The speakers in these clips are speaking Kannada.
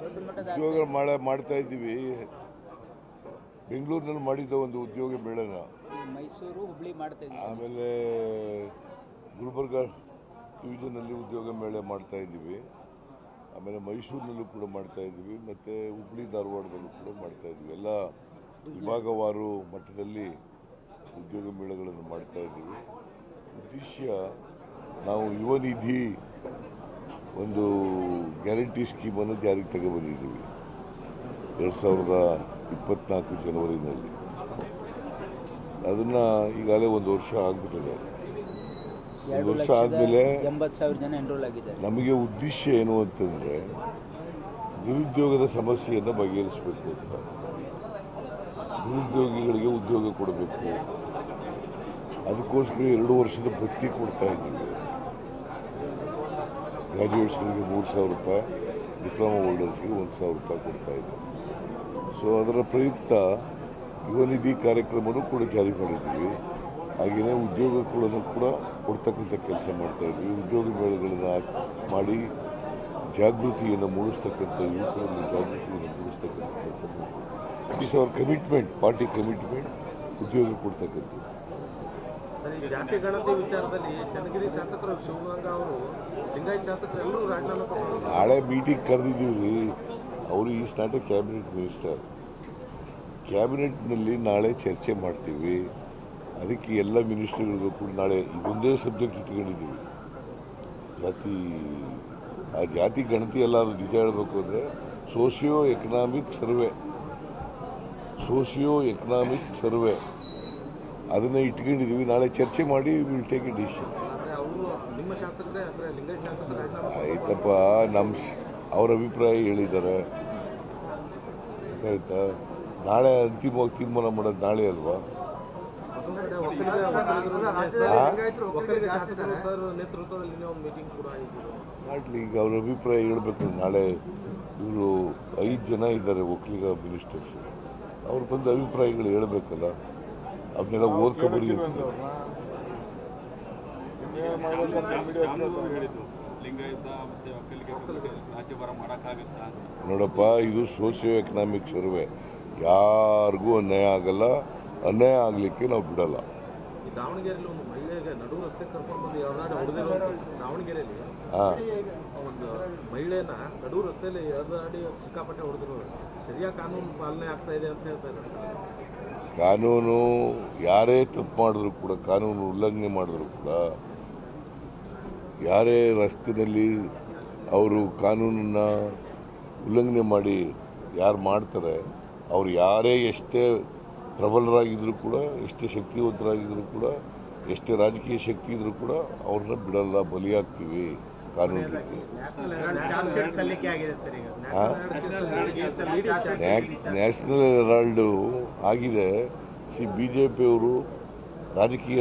ಉದ್ಯೋಗ ಮಾಡ್ತಾ ಇದ್ದೀವಿ. ಬೆಂಗಳೂರಿನಲ್ಲಿ ಮಾಡಿದ್ದ ಒಂದು ಉದ್ಯೋಗ ಮೇಳನ, ಮೈಸೂರು ಹುಬ್ಳಿ ಮಾಡ್ತಾ ಇದ್ದೀವಿ. ಆಮೇಲೆ ಗುಲ್ಬರ್ಗ ಡಿವಿಷನಲ್ಲಿ ಉದ್ಯೋಗ ಮೇಳ ಮಾಡ್ತಾ ಇದ್ದೀವಿ. ಆಮೇಲೆ ಮೈಸೂರಿನಲ್ಲೂ ಕೂಡ ಮಾಡ್ತಾ ಇದ್ದೀವಿ, ಮತ್ತು ಹುಬ್ಳಿ ಧಾರವಾಡದಲ್ಲೂ ಕೂಡ ಮಾಡ್ತಾ ಇದ್ದೀವಿ. ಎಲ್ಲ ವಿಭಾಗವಾರು ಮಟ್ಟದಲ್ಲಿ ಉದ್ಯೋಗ ಮೇಳಗಳನ್ನು ಮಾಡ್ತಾ ಇದ್ದೀವಿ. ಉದ್ದೇಶ ನಾವು ಯುವ ನಿಧಿ ಒಂದು ಗ್ಯಾರಂಟಿ ಸ್ಕೀಮನ್ನು ಜಾರಿಗೆ ತಗೊಬಂದಿದ್ದೀವಿ 2024 ಜನವರಿನಲ್ಲಿ. ಅದನ್ನು ಈಗಾಗಲೇ ಒಂದು ವರ್ಷ ಆಗಿಬಿಟ್ಟಿದೆ. ಒಂದು ವರ್ಷ ಆದಮೇಲೆ 80,000 ಜನ ಎನ್ರೋಲ್ ಆಗಿದ್ದಾರೆ. ನಮಗೆ ಉದ್ದೇಶ ಏನು ಅಂತಂದರೆ ನಿರುದ್ಯೋಗದ ಸಮಸ್ಯೆಯನ್ನು ಬಗೆಹರಿಸಬೇಕು ಅಂತ. ನಿರುದ್ಯೋಗಿಗಳಿಗೆ ಉದ್ಯೋಗ ಕೊಡಬೇಕು. ಅದಕ್ಕೋಸ್ಕರ 2 ವರ್ಷದ ಭತ್ಯೆ ಕೊಡ್ತಾ ಇದ್ದೀವಿ. ಗ್ರ್ಯಾಜುಯೇಟ್ಸ್ಗಳಿಗೆ 3,000 ರೂಪಾಯಿ, ಡಿಪ್ಲೊಮಾ ಹೋಲ್ಡರ್ಸ್ಗೆ 1,000 ರೂಪಾಯಿ ಕೊಡ್ತಾ ಇದ್ದೀವಿ. ಸೊ ಅದರ ಪ್ರಯುಕ್ತ ಯುವ ನಿಧಿ ಕಾರ್ಯಕ್ರಮನೂ ಕೂಡ ಜಾರಿ ಮಾಡಿದ್ದೀವಿ. ಹಾಗೆಯೇ ಉದ್ಯೋಗಗಳನ್ನು ಕೂಡ ಕೊಡ್ತಕ್ಕಂಥ ಕೆಲಸ ಮಾಡ್ತಾಯಿದ್ವಿ. ಉದ್ಯೋಗ ಮೇಳಗಳನ್ನು ಮಾಡಿ ಜಾಗೃತಿಯನ್ನು ಮೂಡಿಸ್ತಕ್ಕಂಥ, ಯುವಕರಲ್ಲಿ ಜಾಗೃತಿಯನ್ನು ಮೂಡಿಸ್ತಕ್ಕಂಥ ಕೆಲಸ ಮಾಡ್ತೀವಿ. It is our commitment, party commitment, ಉದ್ಯೋಗ ಕೊಡ್ತಕ್ಕಂಥದ್ದು. ಜಾತಿ ಗಣತಿ ವಿಚಾರದಲ್ಲಿ ಚನ್ನಗಿರಿ ಶಾಸಕರು ಶಿವಗಂಗಾ ಅವರು ಲಿಂಗಾಯತ್ ಶಾಸಕರು ಎಲ್ಲರೂ ರಾಜೀನಾಮೆ ಕೊಟ್ಟರು. ನಾಳೆ ಮೀಟಿಂಗ್ ಕರೆದಿದ್ದೀವಿ. ಅವರು is not a cabinet minister. ಕ್ಯಾಬಿನೆಟ್ನಲ್ಲಿ ನಾಳೆ ಚರ್ಚೆ ಮಾಡ್ತೀವಿ. ಅದಕ್ಕೆ ಎಲ್ಲ ಮಿನಿಸ್ಟರ್ಗಳಿಗೂ ಕೂಡ ನಾಳೆ ಇದೊಂದೇ ಸಬ್ಜೆಕ್ಟ್ ಇಟ್ಕೊಂಡಿದ್ದೀವಿ. ಜಾತಿ ಗಣತಿ ಎಲ್ಲ ನಿಜ ಹೇಳಬೇಕು ಅಂದರೆ ಸೋಷಿಯೋ ಎಕನಾಮಿಕ್ ಸರ್ವೆ ಅದನ್ನೇ ಇಟ್ಕೊಂಡಿದ್ದೀವಿ. ನಾಳೆ ಚರ್ಚೆ ಮಾಡಿ ವಿಲ್ ಟೇಕ್ ಎ ಡಿಸಿಷನ್. ಆಯ್ತಪ್ಪ, ಅವ್ರ ಅಭಿಪ್ರಾಯ ಹೇಳಿದ್ದಾರೆ, ಆಯ್ತಾ. ನಾಳೆ ಅಂತಿಮವಾಗಿ ತೀರ್ಮಾನ ಮಾಡೋದು ನಾಳೆ ಅಲ್ವಾ? ಮಾಡಲಿ. ಈಗ ಅವ್ರ ಅಭಿಪ್ರಾಯ ಹೇಳ್ಬೇಕಂದ್ರೆ ನಾಳೆ ಇವರು 5 ಜನ ಇದ್ದಾರೆ ಒಕ್ಕಲಿಗ ಮಿನಿಸ್ಟರ್ಸ್. ಅವ್ರು ಬಂದು ಅಭಿಪ್ರಾಯಗಳು ಹೇಳ್ಬೇಕಲ್ಲ, ಅವನ್ನೆಲ್ಲ ಓದ್ಕೊಬರಿ ಅಂತ. ನೋಡಪ್ಪ, ಇದು ಸೋಷಿಯೋ ಎಕನಾಮಿಕ್ ಸರ್ವೆ. ಯಾರಿಗೂ ಅನ್ಯಾಯ ಆಗಲ್ಲ, ಅನ್ಯಾಯ ಆಗಲಿಕ್ಕೆ ನಾವು ಬಿಡಲ್ಲ. ದಾವಣಗೆರೆಯಲ್ಲಿ ಒಂದು ಮಹಿಳೆಗೆ ನಡು ರಸ್ತೆ ಕರ್ಕೊಂಡು ಬಂದು ಹೊಡೆದಿರೋ ದಾವಣಗೆರೆಯಲ್ಲಿ ಒಂದು ಮಹಿಳೆನ ನಡು ರಸ್ತೆಯಲ್ಲಿ ಎಳೆದಾಡಿ ಸಿಕ್ಕಾಪಟ್ಟೆ ಹೊಡೆದಿರೋದು ಸರಿಯಾಗಿ ಕಾನೂನು ಪಾಲನೆ ಆಗ್ತಾ ಇದೆ ಅಂತ ಹೇಳ್ತಾರೆ. ಕಾನೂನು ಯಾರೇ ತಪ್ಪು ಮಾಡಿದ್ರು ಕೂಡ, ಕಾನೂನು ಉಲ್ಲಂಘನೆ ಮಾಡಿದ್ರು ಕೂಡ, ಯಾರೇ ರಸ್ತೆಯಲ್ಲಿ ಅವರು ಕಾನೂನನ್ನು ಉಲ್ಲಂಘನೆ ಮಾಡಿ ಯಾರು ಮಾಡ್ತಾರೆ, ಅವರು ಯಾರೇ ಎಷ್ಟೇ ಪ್ರಬಲರಾಗಿದ್ದರೂ ಕೂಡ, ಎಷ್ಟೇ ಶಕ್ತಿವಂತರಾಗಿದ್ದರೂ ಕೂಡ, ಎಷ್ಟೇ ರಾಜಕೀಯ ಶಕ್ತಿ ಇದ್ದರೂ ಕೂಡ ಅವ್ರನ್ನ ಬಿಡಲ್ಲ, ಬಲಿಯಾಗ್ತೀವಿ ಕಾನೂನು ರೀತಿ. ನ್ಯಾಷನಲ್ ಹೆರಾಲ್ಡು ಆಗಿದೆ. BJP ಅವರು ರಾಜಕೀಯ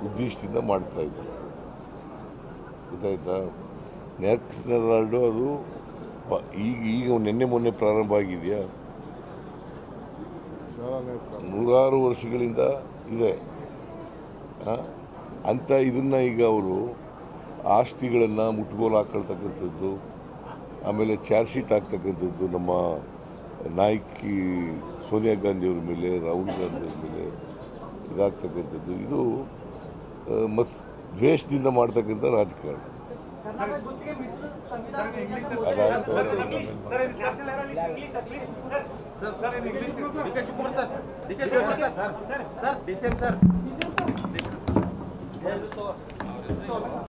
ಉದ್ದೇಶದಿಂದ ಮಾಡ್ತಾ ಇದ್ದಾರೆ, ಗೊತ್ತಾಯ್ತಾ. ನ್ಯಾಷನಲ್ ಹೆರಾಲ್ಡು ಅದು ಈಗ ನಿನ್ನೆ ಮೊನ್ನೆ ಪ್ರಾರಂಭ ಆಗಿದೆಯಾ? 100 ವರ್ಷಗಳಿಂದ ಇದೆ ಅಂತ. ಇದನ್ನು ಈಗ ಅವರು ಆಸ್ತಿಗಳನ್ನು ಮುಟ್ಗೋಲು ಹಾಕೊಳ್ತಕ್ಕಂಥದ್ದು, ಆಮೇಲೆ ಚಾರ್ಜ್ ಶೀಟ್ ಹಾಕ್ತಕ್ಕಂಥದ್ದು ನಮ್ಮ ನಾಯಕಿ ಸೋನಿಯಾ ಗಾಂಧಿಯವ್ರ ಮೇಲೆ, ರಾಹುಲ್ ಗಾಂಧಿಯವ್ರ ಮೇಲೆ ಇದಾಗ್ತಕ್ಕಂಥದ್ದು, ಇದು ದ್ವೇಷದಿಂದ ಮಾಡ್ತಕ್ಕಂಥ ರಾಜಕಾರಣ. ಸರ್